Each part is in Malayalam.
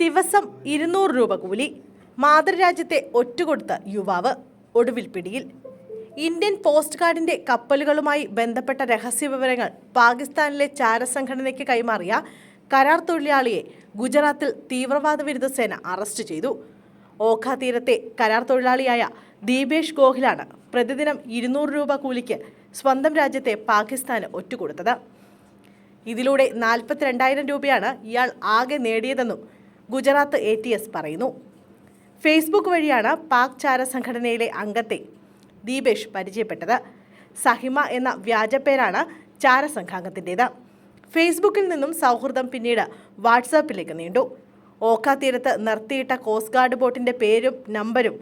ദിവസം 200 രൂപ കൂലി. മാതൃരാജ്യത്തെ ഒറ്റുകൊടുത്ത യുവാവ് ഒടുവിൽ പിടിയിൽ. ഇന്ത്യൻ പോസ്റ്റ് ഗാർഡിന്റെ കപ്പലുകളുമായി ബന്ധപ്പെട്ട രഹസ്യവിവരങ്ങൾ പാകിസ്ഥാനിലെ ചാരസംഘടനയ്ക്ക് കൈമാറിയ കരാർ തൊഴിലാളിയെ ഗുജറാത്തിൽ തീവ്രവാദ വിരുദ്ധ സേന അറസ്റ്റ് ചെയ്തു. ഓഖ തീരത്തെ കരാർ തൊഴിലാളിയായ ദീപേഷ് ഗോഹിലാണ് പ്രതിദിനം 200 രൂപ കൂലിക്ക് സ്വന്തം രാജ്യത്തെ പാകിസ്ഥാന് ഒറ്റുകൊടുത്തത്. ഇതിലൂടെ 42,000 രൂപയാണ് ഇയാൾ ആകെ നേടിയതെന്നും ഗുജറാത്ത് ATS പറയുന്നു. ഫേസ്ബുക്ക് വഴിയാണ് പാക് ചാര സംഘടനയിലെ അംഗത്തെ ദീപേഷ് പരിചയപ്പെട്ടത്. സഹിമ എന്ന വ്യാജപ്പേരാണ് ചാരസംഘാംഗത്തിൻ്റേത്. ഫേസ്ബുക്കിൽ നിന്നും സൗഹൃദം പിന്നീട് വാട്സാപ്പിലേക്ക് നീണ്ടു. ഓഖ തീരത്ത് നിർത്തിയിട്ട കോസ്റ്റ് ഗാർഡ് ബോട്ടിൻ്റെ പേരും നമ്പരും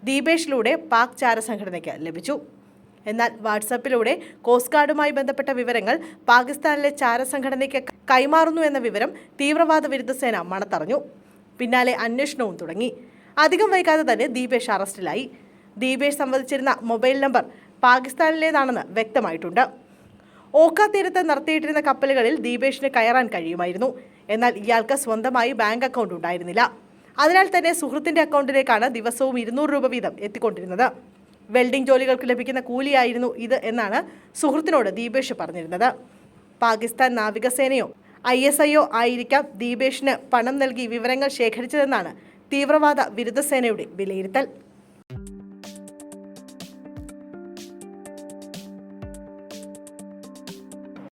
ദീപേഷിലൂടെ പാക് ചാരസംഘടനയ്ക്ക് ലഭിച്ചു. എന്നാൽ വാട്സാപ്പിലൂടെ കോസ്റ്റ് ഗാർഡുമായി ബന്ധപ്പെട്ട വിവരങ്ങൾ പാകിസ്ഥാനിലെ ചാരസംഘടനയ്ക്ക് കൈമാറുന്നു എന്ന വിവരം തീവ്രവാദ വിരുദ്ധ സേന മണത്തറിഞ്ഞു. പിന്നാലെ അന്വേഷണവും തുടങ്ങി. അധികം വൈകാതെ തന്നെ ദീപേഷ് അറസ്റ്റിലായി. ദീപേഷ് സംവദിച്ചിരുന്ന മൊബൈൽ നമ്പർ പാകിസ്ഥാനിലേതാണെന്ന് വ്യക്തമായിട്ടുണ്ട്. ഓഖ തീരത്ത് നിർത്തിയിട്ടിരുന്ന കപ്പലുകളിൽ ദീപേഷിന് കയറാൻ കഴിയുമായിരുന്നു. എന്നാൽ ഇയാൾക്ക് സ്വന്തമായി ബാങ്ക് അക്കൗണ്ട് ഉണ്ടായിരുന്നില്ല. അതിനാൽ തന്നെ സുഹൃത്തിന്റെ അക്കൗണ്ടിലേക്കാണ് ദിവസവും 200 രൂപ വീതം എത്തിക്കൊണ്ടിരുന്നത്. വെൽഡിംഗ് ജോലികൾക്ക് ലഭിക്കുന്ന കൂലിയായിരുന്നു ഇത് എന്നാണ് സുഹൃത്തിനോട് ദീപേഷ് പറഞ്ഞിരുന്നത്. പാകിസ്ഥാൻ നാവികസേനയോ ISIയോ ആയിരിക്കാം ദീപേഷിന് പണം നൽകി വിവരങ്ങൾ ശേഖരിച്ചതെന്നാണ് തീവ്രവാദ വിരുദ്ധ സേനയുടെ വിലയിരുത്തൽ.